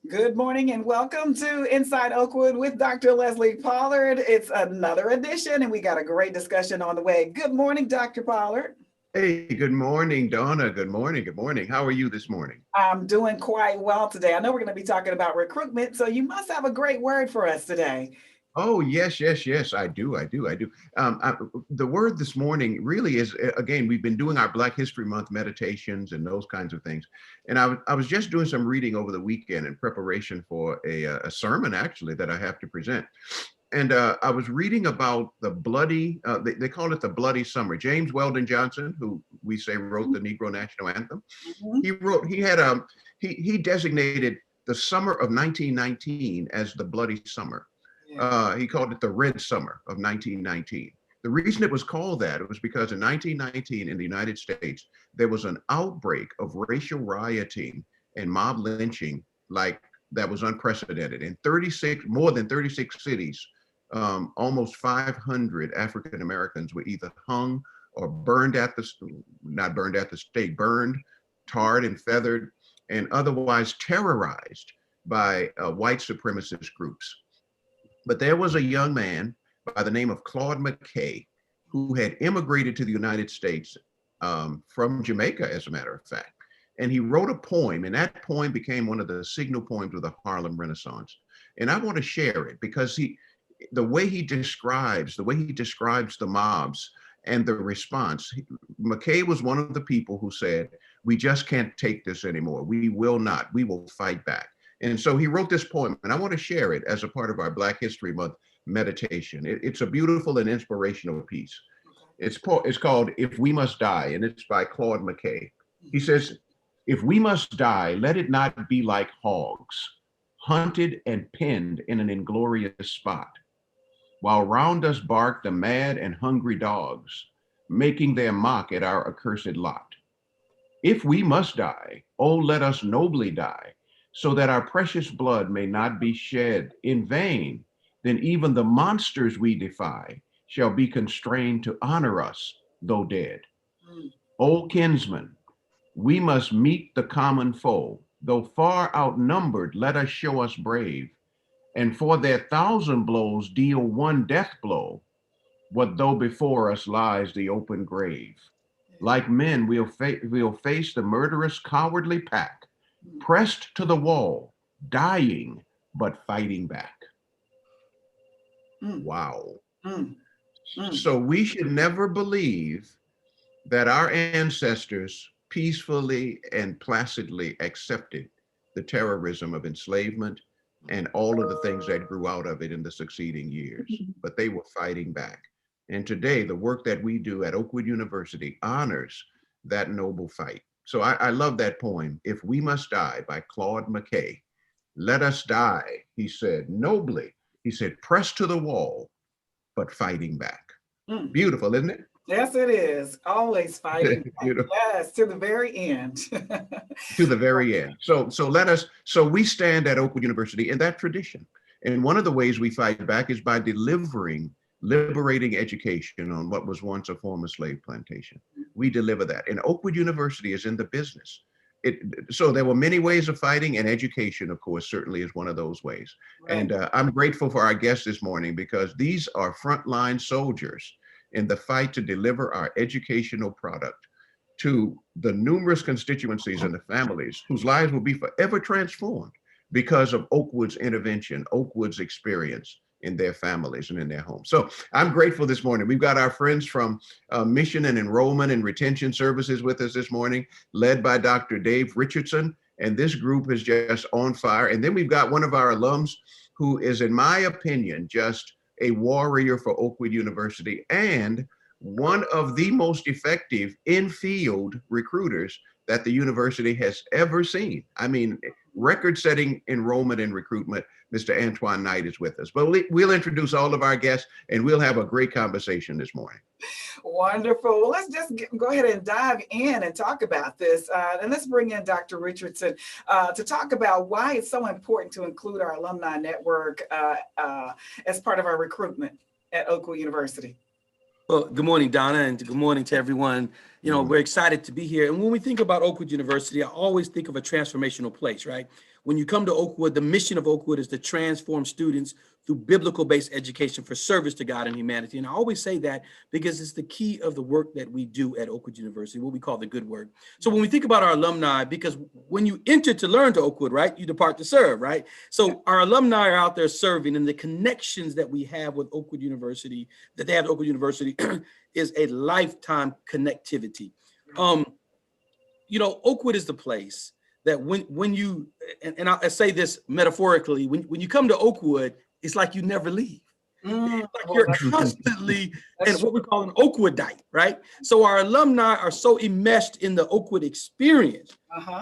Good morning and welcome to Inside Oakwood with Dr. Leslie Pollard. It's another edition and we got a great discussion on the way. Good morning, Dr. Pollard. Hey, good morning, Donna. Good morning. Good morning. How are you this morning? I'm doing quite well today. I know we're going to be talking about recruitment, so you must have a great word for us today. Oh, yes, yes, yes, I do. The word this morning really is, again, we've been doing our Black History Month meditations and those kinds of things. And I was just doing some reading over the weekend in preparation for a sermon, actually, that I have to present. And I was reading about the bloody, they call it the Bloody Summer. James Weldon Johnson, who we say wrote the Negro National Anthem, he designated the summer of 1919 as the Bloody Summer. He called it the Red Summer of 1919. The reason it was called that, it was because in 1919 in the United States, there was an outbreak of racial rioting and mob lynching like that was unprecedented. In more than 36 cities, almost 500 African Americans were either hung or burned, tarred and feathered, and otherwise terrorized by white supremacist groups. But there was a young man by the name of Claude McKay who had immigrated to the United States from Jamaica, as a matter of fact. And he wrote a poem, and that poem became one of the signal poems of the Harlem Renaissance. And I want to share it because the way he describes the mobs and the response, McKay was one of the people who said, "We just can't take this anymore. We will not. We will fight back." And so he wrote this poem, and I want to share it as a part of our Black History Month meditation. It's a beautiful and inspirational piece. It's called "If We Must Die," and it's by Claude McKay. He says, "If we must die, let it not be like hogs, hunted and pinned in an inglorious spot, while round us bark the mad and hungry dogs, making their mock at our accursed lot. If we must die, oh, let us nobly die, so that our precious blood may not be shed in vain. Then even the monsters we defy shall be constrained to honor us, though dead. O kinsmen, we must meet the common foe, though far outnumbered, let us show us brave, and for their 1,000 blows deal one death blow, what though before us lies the open grave. Like men, we'll face the murderous, cowardly pack, pressed to the wall, dying, but fighting back." Wow. So we should never believe that our ancestors peacefully and placidly accepted the terrorism of enslavement and all of the things that grew out of it in the succeeding years, but they were fighting back. And today, the work that we do at Oakwood University honors that noble fight. So I love that poem, "If We Must Die" by Claude McKay. Let us die, he said, nobly. He said, pressed to the wall, but fighting back. Beautiful, isn't it? Yes, it is. Always fighting. Yes, to the very end. To the very end. So we stand at Oakwood University in that tradition. And one of the ways we fight back is by delivering liberating education on what was once a former slave plantation. We deliver that. And Oakwood University is in the business. So there were many ways of fighting, and education, of course, certainly is one of those ways. Right. And I'm grateful for our guests this morning because these are frontline soldiers in the fight to deliver our educational product to the numerous constituencies and the families whose lives will be forever transformed because of Oakwood's intervention, Oakwood's experience in their families and in their homes. So I'm grateful this morning. We've got our friends from Mission and Enrollment and Retention Services with us this morning, led by Dr. Dave Richardson. And this group is just on fire. And then we've got one of our alums who is, in my opinion, just a warrior for Oakwood University and one of the most effective in-field recruiters that the university has ever seen. I mean, record-setting enrollment and recruitment. Mr. Antoine Knight is with us. But we'll introduce all of our guests and we'll have a great conversation this morning. Wonderful. Well, let's just go ahead and dive in and talk about this. And let's bring in Dr. Richardson to talk about why it's so important to include our alumni network as part of our recruitment at Oakwood University. Well, good morning, Donna, and good morning to everyone. You know, we're excited to be here. And when we think about Oakwood University, I always think of a transformational place, right? when you come to Oakwood, the mission of Oakwood is to transform students through biblical-based education for service to God and humanity. And I always say that because it's the key of the work that we do at Oakwood University, what we call the good work. So when we think about our alumni, because when you enter to learn to Oakwood, right, you depart to serve, right? So our alumni are out there serving, and the connections that we have with Oakwood University, that they have at Oakwood University, is a lifetime connectivity. You know, Oakwood is the place that when you, and I say this metaphorically, when you come to Oakwood, it's like you never leave. It's like you're constantly in what we call an Oakwoodite, right? So our alumni are so enmeshed in the Oakwood experience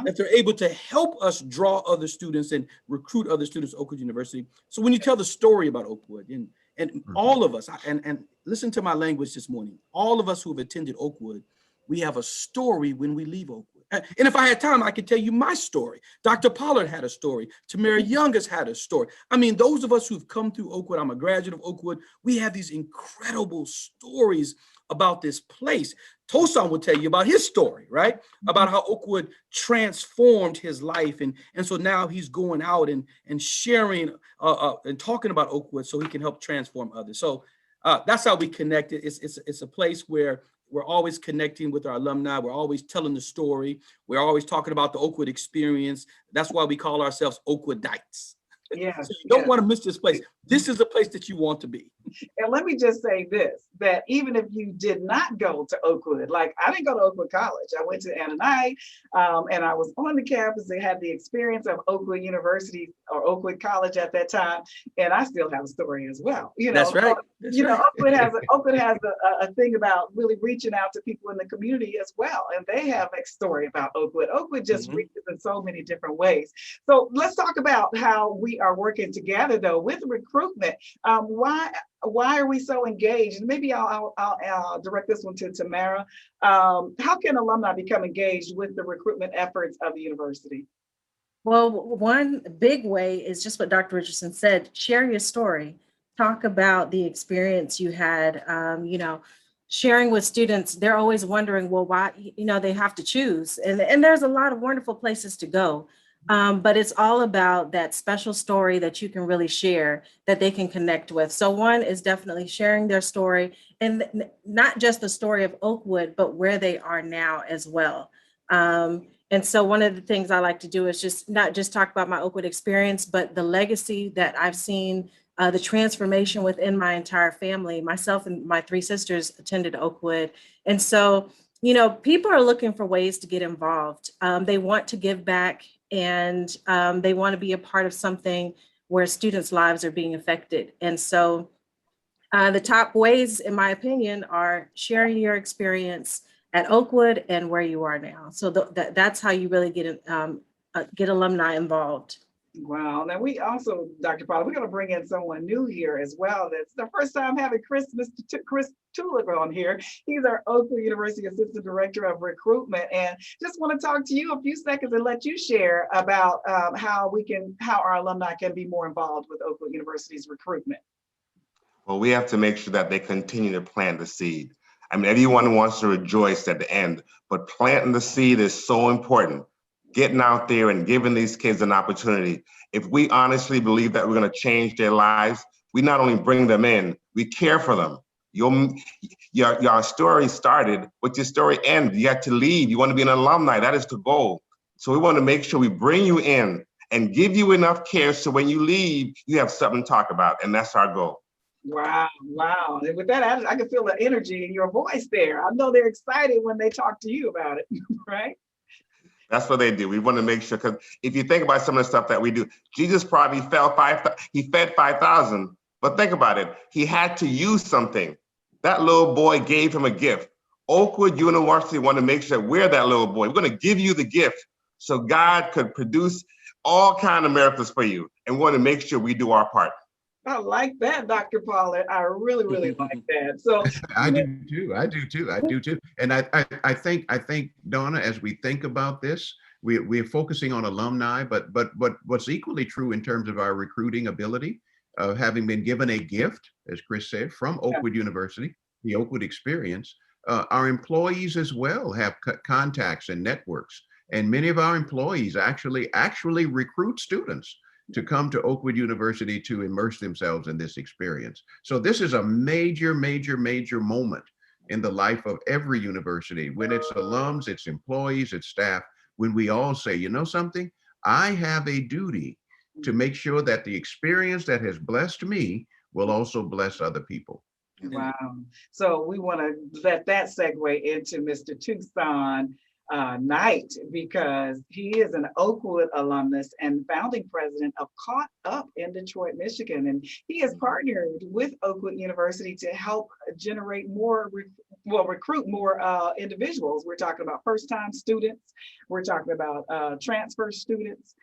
that they're able to help us draw other students and recruit other students to Oakwood University. So when you tell the story about Oakwood, and all of us, and listen to my language this morning, all of us who have attended Oakwood, we have a story when we leave Oakwood. And if I had time, I could tell you my story. Dr. Pollard had a story. Tamara Young has had a story. I mean, those of us who've come through Oakwood, I'm a graduate of Oakwood, we have these incredible stories about this place. Toson will tell you about his story, right? About how Oakwood transformed his life. And so now he's going out and sharing and talking about Oakwood so he can help transform others. So that's how we connected. It's a place where we're always connecting with our alumni. We're always telling the story. We're always talking about the Oakwood experience. That's why we call ourselves Oakwoodites. Yeah. So you don't want to miss this place. This is the place that you want to be. And let me just say this, that even if you did not go to Oakwood, like I didn't go to Oakwood College, I went to Alumni, and I was on the campus. They had the experience of Oakwood University or Oakwood College at that time, and I still have a story as well. You know, That's right. That's you know, right. Oakwood has a thing about really reaching out to people in the community as well, and they have a story about Oakwood. Oakwood just reaches in so many different ways. So let's talk about how we are working together though with recruitment. Why are we so engaged? And maybe I'll direct this one to Tamara. How can alumni become engaged with the recruitment efforts of the university? Well, one big way is just what Dr. Richardson said, share your story. Talk about the experience you had, you know, sharing with students. They're always wondering, well, why, you know, they have to choose. And there's a lot of wonderful places to go. But it's all about that special story that you can really share that they can connect with. So one is definitely sharing their story, and not just the story of Oakwood, but where they are now as well. And so one of the things I like to do is just not just talk about my Oakwood experience, but the legacy that I've seen, the transformation within my entire family. Myself and my three sisters attended Oakwood. And so, you know, people are looking for ways to get involved. They want to give back, and they want to be a part of something where students' lives are being affected. And so the top ways, in my opinion, are sharing your experience at Oakwood and where you are now. So that's how you really get alumni involved. Wow. Now we also, Dr. Pollard, we're going to bring in someone new here as well. That's the first time having Chris Tulloch on here. He's our Oakland University Assistant Director of Recruitment, and just want to talk to you a few seconds and let you share about how our alumni can be more involved with Oakland University's recruitment. Well, we have to make sure that they continue to plant the seed. I mean, everyone wants to rejoice at the end, but planting the seed is so important. Getting out there and giving these kids an opportunity. If we honestly believe that we're going to change their lives, we not only bring them in, we care for them. Your story started, but your story ends. You have to leave. You want to be an alumni. That is the goal. So we want to make sure we bring you in and give you enough care so when you leave, you have something to talk about. And that's our goal. Wow. Wow. And with that, I can feel the energy in your voice there. I know they're excited when they talk to you about it, right? That's what they do. We want to make sure, because if you think about some of the stuff that we do, Jesus probably he fed 5,000, but think about it. He had to use something. That little boy gave him a gift. Oakwood University want to make sure we're that little boy. We're going to give you the gift so God could produce all kinds of miracles for you. And we want to make sure we do our part. I like that, Dr. Pollard. I really, really like that. So I do too. And I think, Donna, as we think about this, we're focusing on alumni, but what's equally true in terms of our recruiting ability, having been given a gift, as Chris said, from Oakwood University, the Oakwood experience, our employees as well have contacts and networks. And many of our employees actually recruit students to come to Oakwood University to immerse themselves in this experience. So this is a major, major, major moment in the life of every university, when it's alums, its employees, its staff, when we all say, you know something, I have a duty to make sure that the experience that has blessed me will also bless other people. Wow. So we want to let that segue into Mr. Toson Knight, because he is an Oakwood alumnus and founding president of Caught Up in Detroit, Michigan. And he has partnered with Oakwood University to help generate more, recruit more individuals. We're talking about first-time students. We're talking about transfer students,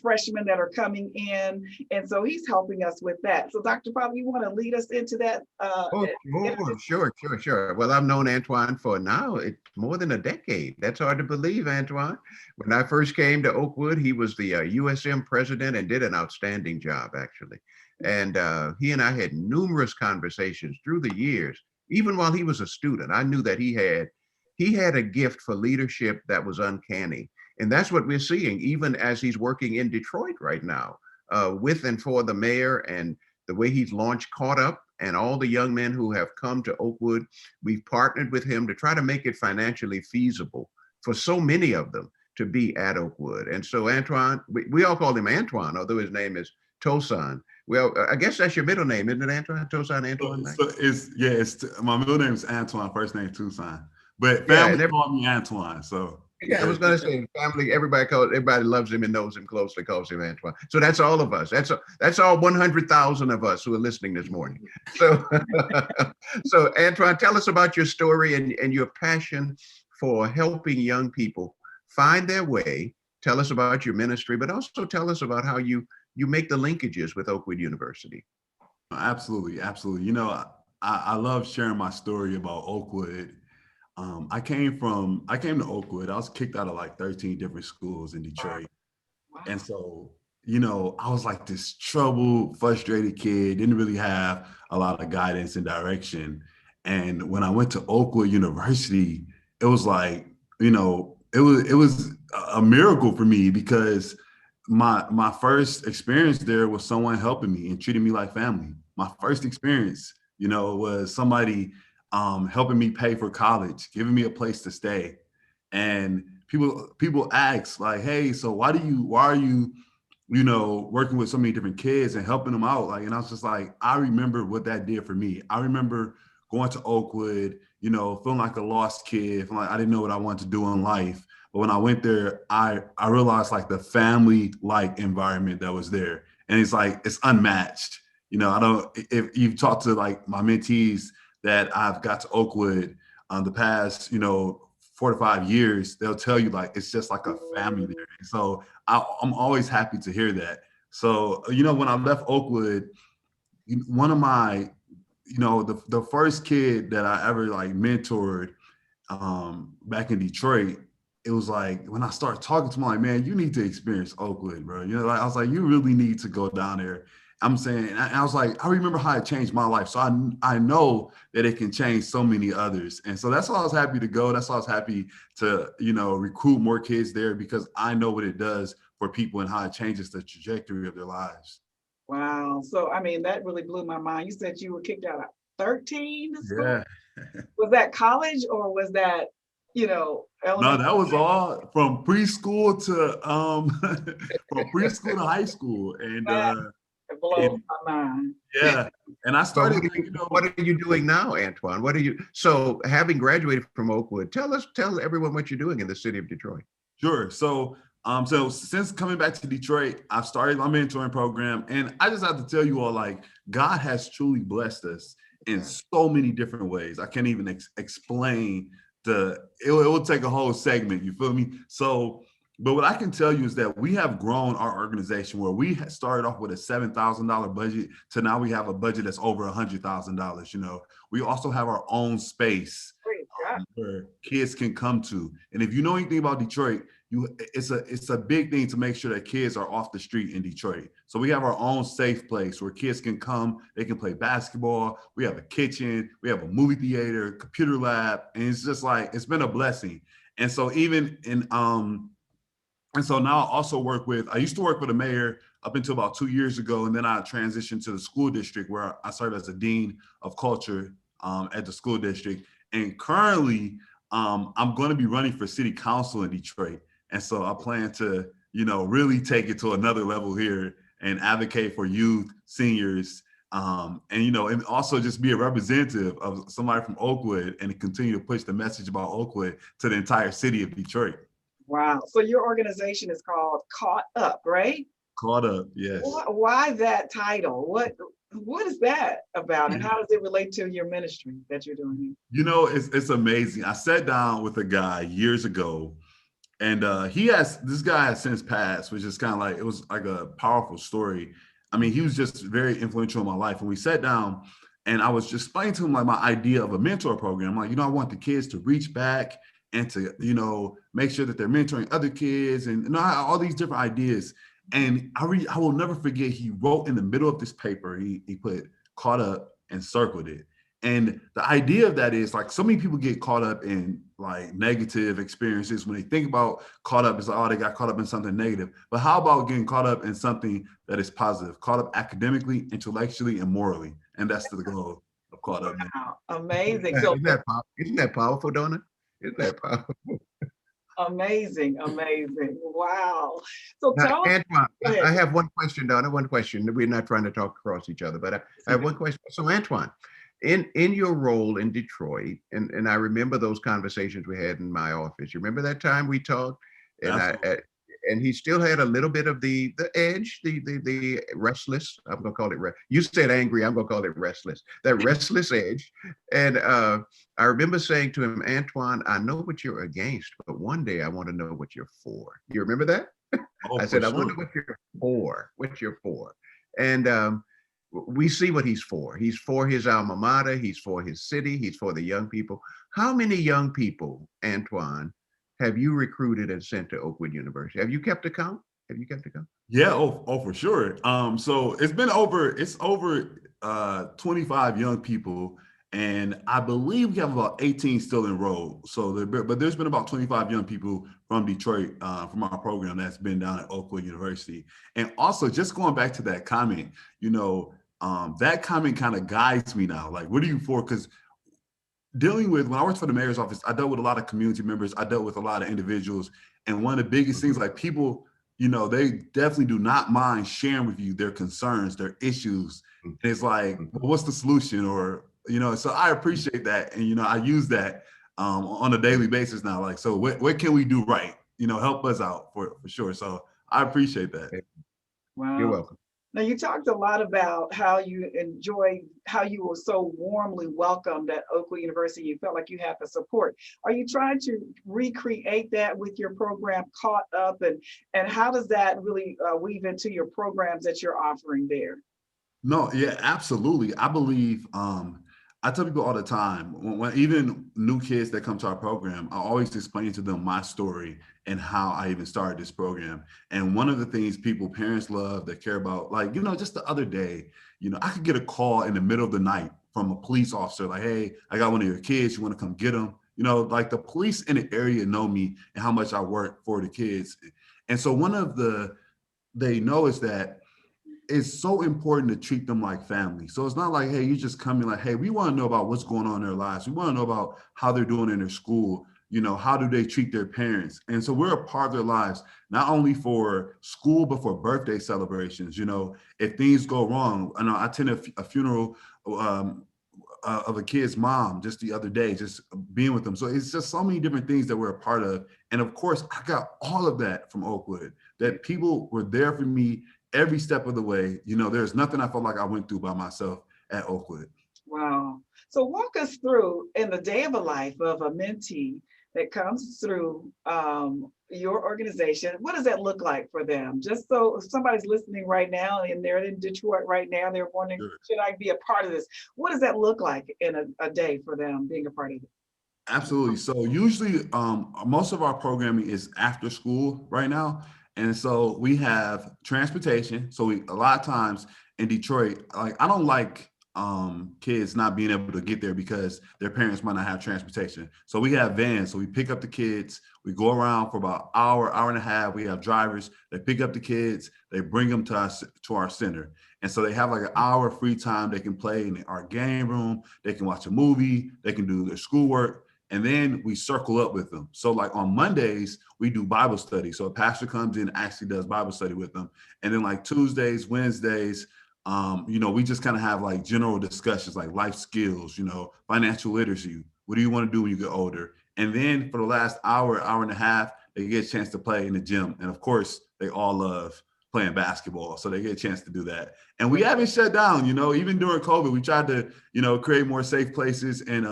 freshmen that are coming in. And so he's helping us with that. So Dr. Pollard, you want to lead us into that? Sure. Well, I've known Antoine for now, it's more than a decade. That's hard to believe, Antoine. When I first came to Oakwood, he was the USM president and did an outstanding job, actually. And he and I had numerous conversations through the years. Even while he was a student, I knew that he had a gift for leadership that was uncanny. And that's what we're seeing, even as he's working in Detroit right now, with and for the mayor, and the way he's launched Caught Up, and all the young men who have come to Oakwood. We've partnered with him to try to make it financially feasible for so many of them to be at Oakwood. And so Antoine, we all call him Antoine, although his name is Toson. Well, I guess that's your middle name, isn't it, Antoine? Toson, Antoine? So my middle name is Antoine, first name Toson. But family call me Antoine, so. Yeah, I was going to say family. Everybody loves him and knows him closely, calls him Antoine. So that's all of us. That's all 100,000 of us who are listening this morning. So, so Antoine, tell us about your story and your passion for helping young people find their way. Tell us about your ministry, but also tell us about how you make the linkages with Oakwood University. Absolutely. You know, I love sharing my story about Oakwood. I came to Oakwood. I was kicked out of like 13 different schools in Detroit. Wow. And so, you know, I was like this troubled, frustrated kid, didn't really have a lot of guidance and direction. And when I went to Oakwood University, it was like, you know, it was a miracle for me, because my first experience there was someone helping me and treating me like family. My first experience, you know, was somebody helping me pay for college, giving me a place to stay. And people ask like, hey, so why are you, you know, working with so many different kids and helping them out? Like, and I was just like, I remember what that did for me. I remember going to Oakwood, you know, feeling like a lost kid, feeling like I didn't know what I wanted to do in life. But when I went there, I realized like the family-like environment that was there. And it's like, it's unmatched. You know, if you've talked to like my mentees that I've got to Oakwood the past, you know, 4 to 5 years, they'll tell you like, it's just like a family there. And so I'm always happy to hear that. So, you know, when I left Oakwood, one of my, you know, the first kid that I ever like mentored back in Detroit, it was like, when I started talking to him, I'm like, man, you need to experience Oakwood, bro. You know, like, I was like, you really need to go down there. I'm saying, and I was like, I remember how it changed my life. So I know that it can change so many others. And so that's why I was happy to go. That's why I was happy to, you know, recruit more kids there, because I know what it does for people and how it changes the trajectory of their lives. Wow. So, I mean, that really blew my mind. You said you were kicked out of 13 schools? Yeah. Was that college, or was that, you know, elementary? No, that was all from preschool to from preschool to high school. And it blows my mind. Yeah. And I started, what are you doing now, Antoine? So having graduated from Oakwood, tell everyone what you're doing in the city of Detroit. Sure. So since coming back to Detroit, I've started my mentoring program, and I just have to tell you all, like, God has truly blessed us in so many different ways. I can't even explain it will take a whole segment, you feel me? So, but what I can tell you is that we have grown our organization, where we started off with a $7,000 budget to now we have a budget that's over $100,000. You know, we also have our own space where kids can come to. And if you know anything about Detroit, it's a big thing to make sure that kids are off the street in Detroit. So we have our own safe place where kids can come, they can play basketball. We have a kitchen, we have a movie theater, computer lab, and it's just like, it's been a blessing. And so even in, and so now I also I used to work with the mayor up until about 2 years ago. And then I transitioned to the school district where I served as a dean of culture at the school district. And currently I'm going to be running for city council in Detroit. And so I plan to, really take it to another level here and advocate for youth, seniors, and also just be a representative of somebody from Oakwood and continue to push the message about Oakwood to the entire city of Detroit. Wow. So your organization is called Caught Up, right? Caught Up, yes. Why that title? What is that about, and how does it relate to your ministry that you're doing here? It's amazing. I sat down with a guy years ago, and this guy has since passed, which is kind of like, it was like a powerful story. I mean, he was just very influential in my life. And we sat down and I was just explaining to him like my idea of a mentor program. Like, I want the kids to reach back and to, make sure that they're mentoring other kids and all these different ideas. And I will never forget, he wrote in the middle of this paper, he put "caught up" and circled it. And the idea of that is like, so many people get caught up in like negative experiences. When they think about caught up, it's like, oh, they got caught up in something negative. But how about getting caught up in something that is positive, caught up academically, intellectually, and morally? And that's the goal of Caught Up. Wow, amazing. Isn't that powerful, Donna? Isn't that powerful? Amazing. Wow. So tell Antoine, I have one question, Donna, one question. We're not trying to talk across each other, but I have one question. So Antoine, in your role in Detroit, and I remember those conversations we had in my office. You remember that time we talked? And and he still had a little bit of the edge, the restless. I'm gonna call it. You said angry. I'm gonna call it restless. That restless edge. And I remember saying to him, Antoine, I know what you're against, but one day I want to know what you're for. You remember that? Oh, I said, sure. I wonder what you're for. What you're for. And we see what he's for. He's for his alma mater. He's for his city. He's for the young people. How many young people, Antoine, have you recruited and sent to Oakwood University? Have you kept account? Yeah, for sure. So it's over 25 young people, and I believe we have about 18 still enrolled. So but there's been about 25 young people from Detroit from our program that's been down at Oakwood University. And also, just going back to that comment, that comment kind of guides me now. Like, what are you for? Because when I worked for the mayor's office, I dealt with a lot of community members. I dealt with a lot of individuals. And one of the biggest things, like people, they definitely do not mind sharing with you their concerns, their issues. And it's like, well, what's the solution? Or, so I appreciate that. And, I use that on a daily basis now. Like, so what can we do right? Help us out for sure. So I appreciate that. Wow. You're welcome. Now, you talked a lot about how you were so warmly welcomed at Oakwood University. You felt like you had the support. Are you trying to recreate that with your program Caught Up? And how does that really weave into your programs that you're offering there? No, yeah, absolutely. I believe, I tell people all the time, when even new kids that come to our program, I always explain to them my story and how I even started this program. And one of the things parents love, that care about, like, just the other day, I could get a call in the middle of the night from a police officer, like, hey, I got one of your kids, you want to come get them? Like the police in the area know me and how much I work for the kids. And so they know is that it's so important to treat them like family. So it's not like, hey, you just come in like, hey, we want to know about what's going on in their lives. We want to know about how they're doing in their school. How do they treat their parents? And so we're a part of their lives, not only for school, but for birthday celebrations. If things go wrong, I know I attended a funeral of a kid's mom just the other day, just being with them. So it's just so many different things that we're a part of. And of course, I got all of that from Oakwood, that people were there for me every step of the way. There's nothing I felt like I went through by myself at Oakwood. Wow. So walk us through, in the day of a life of a mentee that comes through your organization, what does that look like for them? Just so if somebody's listening right now and they're in Detroit right now, they're wondering, Sure, should I be a part of this? What does that look like in a day for them being a part of it? Absolutely. So usually most of our programming is after school right now. And so we have transportation. So a lot of times in Detroit, like I don't like kids not being able to get there because their parents might not have transportation. So we have vans. So we pick up the kids. We go around for about hour and a half. We have drivers. They pick up the kids. They bring them to us, to our center. And so they have like an hour of free time. They can play in our game room. They can watch a movie. They can do their schoolwork. And then we circle up with them. So like on Mondays, we do Bible study. So a pastor comes in and actually does Bible study with them. And then like Tuesdays, Wednesdays, we just kind of have like general discussions, like life skills, financial literacy. What do you want to do when you get older? And then for the last hour and a half, they get a chance to play in the gym. And of course, they all love playing basketball. So they get a chance to do that. And we haven't shut down, even during COVID, we tried to, create more safe places and,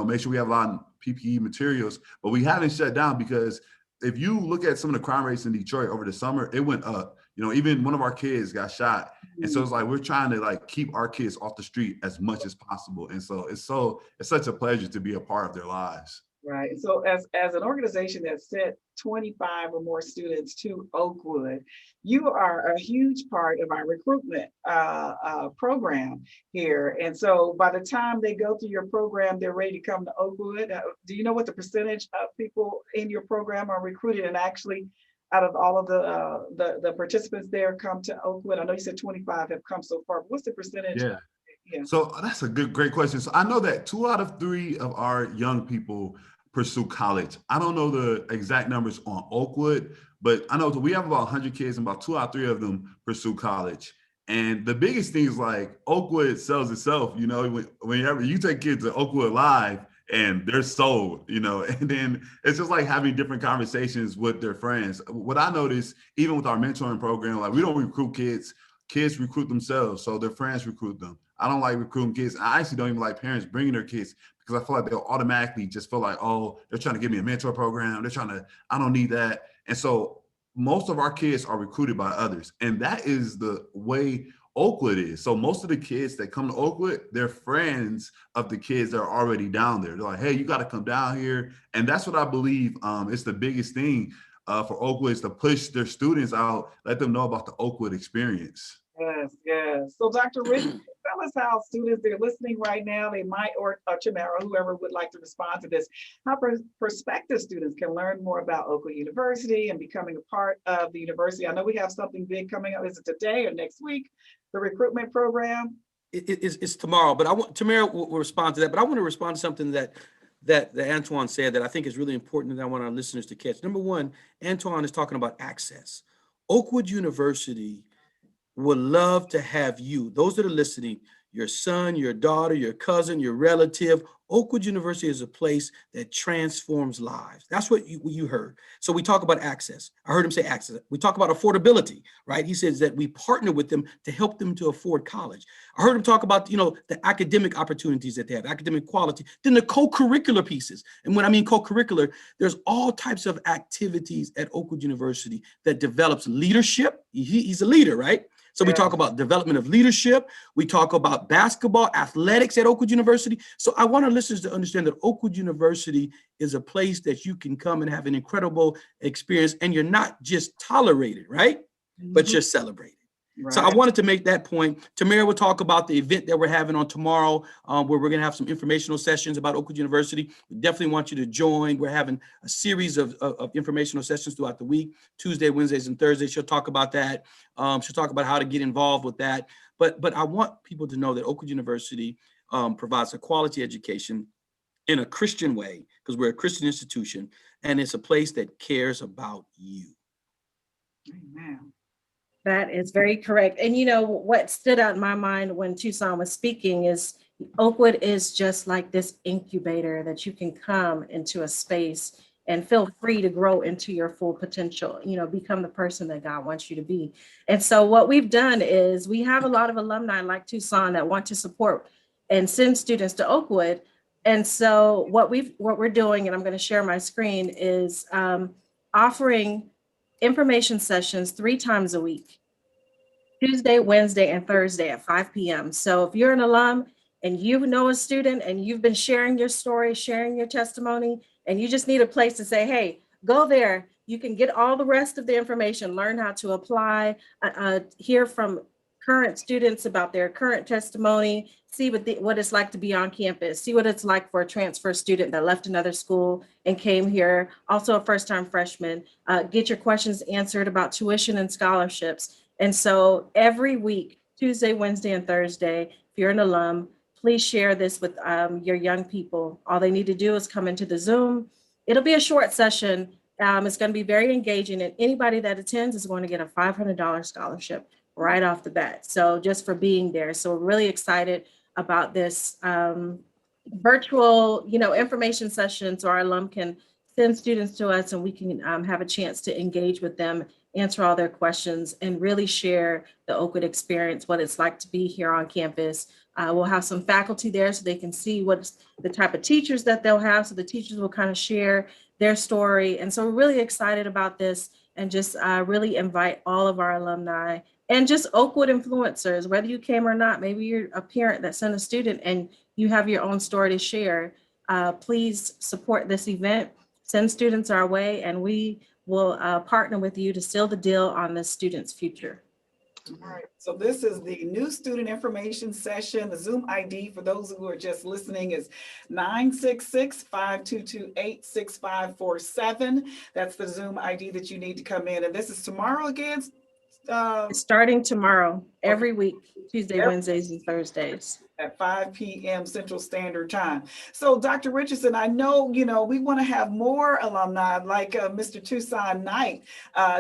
make sure we have a lot of PPE materials, but we haven't shut down because if you look at some of the crime rates in Detroit over the summer, it went up. Even one of our kids got shot. And so it's like, we're trying to like keep our kids off the street as much as possible. And so it's such a pleasure to be a part of their lives. Right. So as an organization that sent 25 or more students to Oakwood, you are a huge part of our recruitment program here. And so by the time they go through your program, they're ready to come to Oakwood. Do you know what the percentage of people in your program are recruited and actually out of all of the participants there come to Oakwood? I know you said 25 have come so far, but what's the percentage? Yeah. So that's a great question. So I know that 2 out of 3 of our young people pursue college. I don't know the exact numbers on Oakwood, but I know that we have about 100 kids and about 2 out of 3 of them pursue college. And the biggest thing is like Oakwood sells itself, whenever you take kids to Oakwood Live and they're sold, and then it's just like having different conversations with their friends. What I noticed, even with our mentoring program, like we don't recruit kids recruit themselves. So their friends recruit them. I don't like recruiting kids. I actually don't even like parents bringing their kids because I feel like they'll automatically just feel like, oh, they're trying to give me a mentor program. I don't need that. And so most of our kids are recruited by others. And that is the way Oakwood is. So most of the kids that come to Oakwood, they're friends of the kids that are already down there. They're like, hey, you got to come down here. And that's what I believe is the biggest thing for Oakwood is to push their students out, let them know about the Oakwood experience. Yes. So Dr. Richardson, tell us how students that are listening right now, they might, or Tamara, whoever would like to respond to this, how prospective students can learn more about Oakwood University and becoming a part of the university. I know we have something big coming up. Is it today or next week? The recruitment program? It's tomorrow, but Tamara will respond to that. But I want to respond to something that Antoine said that I think is really important that I want our listeners to catch. Number one, Antoine is talking about access. Oakwood University would love to have you, those that are listening, your son, your daughter, your cousin, your relative. Oakwood University is a place that transforms lives. That's what you heard. So we talk about access. I heard him say access. We talk about affordability, right? He says that we partner with them to help them to afford college. I heard him talk about, the academic opportunities that they have, academic quality, then the co-curricular pieces. And when I mean co-curricular, there's all types of activities at Oakwood University that develops leadership. He's a leader, right? So we talk about development of leadership. We talk about basketball, athletics at Oakwood University. So I want our listeners to understand that Oakwood University is a place that you can come and have an incredible experience, and you're not just tolerated, right? Mm-hmm. But you're celebrated. Right. So I wanted to make that point. Tamara will talk about the event that we're having on tomorrow, where we're going to have some informational sessions about Oakwood University. We definitely want you to join. We're having a series of informational sessions throughout the week, Tuesday, Wednesdays, and Thursdays. She'll talk about that. She'll talk about how to get involved with that. But I want people to know that Oakwood University provides a quality education in a Christian way, because we're a Christian institution, and it's a place that cares about you. Amen. That is very correct. And what stood out in my mind when Toson was speaking is Oakwood is just like this incubator that you can come into a space and feel free to grow into your full potential, become the person that God wants you to be. And so what we've done is we have a lot of alumni like Toson that want to support and send students to Oakwood. And so what we're doing, and I'm going to share my screen, is offering information sessions 3 times a week, Tuesday, Wednesday, and Thursday at 5 p.m. So if you're an alum and you know a student and you've been sharing your story, sharing your testimony, and you just need a place to say, hey, go there. You can get all the rest of the information, learn how to apply, hear from current students about their current testimony, see what it's like to be on campus, see what it's like for a transfer student that left another school and came here, also a first-time freshman, get your questions answered about tuition and scholarships. And so every week, Tuesday, Wednesday, and Thursday, if you're an alum, please share this with your young people. All they need to do is come into the Zoom. It'll be a short session. It's going to be very engaging, and anybody that attends is going to get a $500 scholarship right off the bat. So just for being there. So we're really excited about this virtual, information session, so our alum can send students to us and we can have a chance to engage with them, answer all their questions, and really share the Oakwood experience, what it's like to be here on campus. We'll have some faculty there so they can see what's the type of teachers that they'll have. So the teachers will kind of share their story. And so we're really excited about this, and just really invite all of our alumni and just Oakwood influencers, whether you came or not. Maybe you're a parent that sent a student and you have your own story to share. Please support this event, send students our way, and we will partner with you to seal the deal on this student's future. All right, so this is the new student information session. The Zoom ID for those who are just listening is 966-5228-6547. That's the Zoom ID that you need to come in. And this is tomorrow again? It's starting tomorrow, every week, Tuesday, Wednesdays, and Thursdays. At 5 p.m. Central Standard Time. So Dr. Richardson, I know, we want to have more alumni like Mr. Toson Knight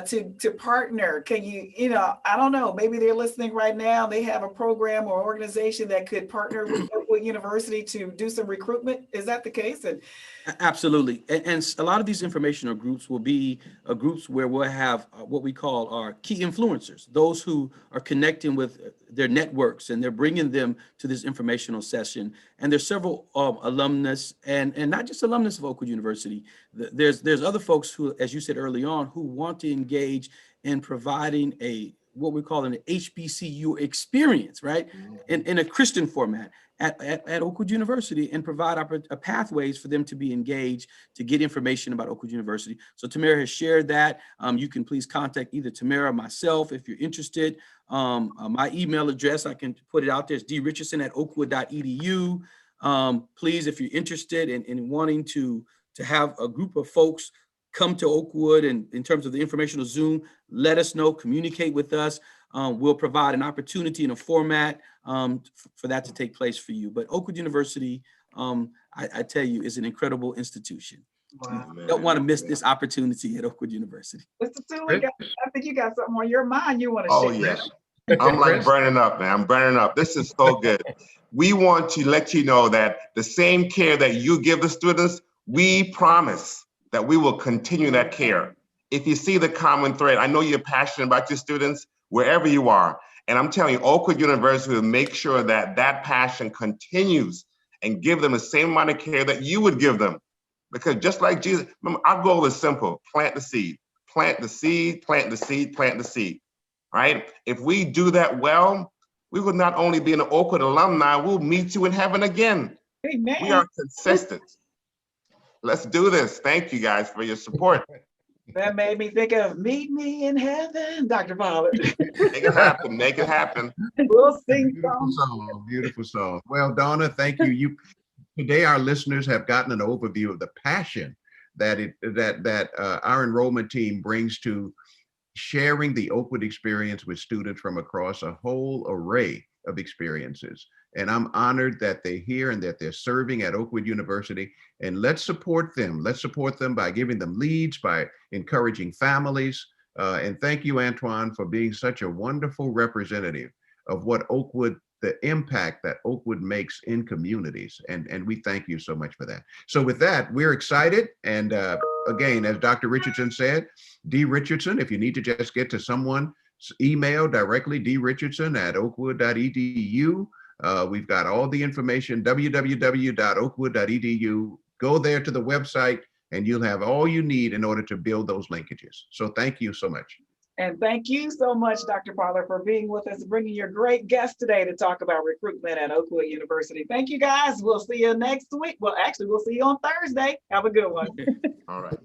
to partner. Can you, I don't know, maybe they're listening right now. They have a program or organization that could partner with Oakwood University to do some recruitment. Is that the case? And absolutely. And a lot of these informational groups will be groups where we'll have what we call our key influencers, those who are connecting with their networks, and they're bringing them to this informational session. And there's several alumnus and not just alumnus of Oakwood University. There's other folks who, as you said early on, who want to engage in providing what we call an HBCU experience, right? In a Christian format at Oakwood University, and provide pathways for them to be engaged, to get information about Oakwood University. So Tamara has shared that. You can please contact either Tamara or myself if you're interested. My email address, I can put it out there, is drichardson@oakwood.edu. Please, if you're interested in wanting to have a group of folks come to Oakwood, and in terms of the informational Zoom, let us know, communicate with us. We'll provide an opportunity and a format for that to take place for you. But Oakwood University, I tell you, is an incredible institution. wow. You don't want to miss this opportunity at Oakwood University. Mr. Tulloch, I think you got something on your mind you want to Oh, share. yes. I'm like burning up, man. I'm burning up. This is so good. We want to let you know that the same care that you give the students, we promise that we will continue that care. If you see the common thread, I know you're passionate about your students wherever you are. And I'm telling you, Oakwood University will make sure that that passion continues and give them the same amount of care that you would give them. Because just like Jesus, remember, our goal is simple: plant the seed, plant the seed, plant the seed, plant the seed, right? If we do that well, we will not only be an Oakwood alumni, we'll meet you in heaven again. Amen. We are consistent. Let's do this. Thank you guys for your support. That made me think of Meet Me in Heaven, Dr. Pollard. Make it happen. Make it happen. We'll sing Beautiful song. Beautiful song. Well, Donna, thank you. Today, our listeners have gotten an overview of the passion that our enrollment team brings to sharing the Oakwood experience with students from across a whole array of experiences. And I'm honored that they're here and that they're serving at Oakwood University. And let's support them. Let's support them by giving them leads, by encouraging families. And thank you, Antoine, for being such a wonderful representative of what Oakwood, the impact that Oakwood makes in communities. And we thank you so much for that. So with that, we're excited. And again, as Dr. Richardson said, D. Richardson, if you need to just get to someone's email directly, drichardson@oakwood.edu. We've got all the information, www.oakwood.edu. Go there to the website and you'll have all you need in order to build those linkages. So thank you so much. And thank you so much, Dr. Pollard, for being with us, bringing your great guest today to talk about recruitment at Oakwood University. Thank you, guys. We'll see you next week. Well, actually, we'll see you on Thursday. Have a good one. All right.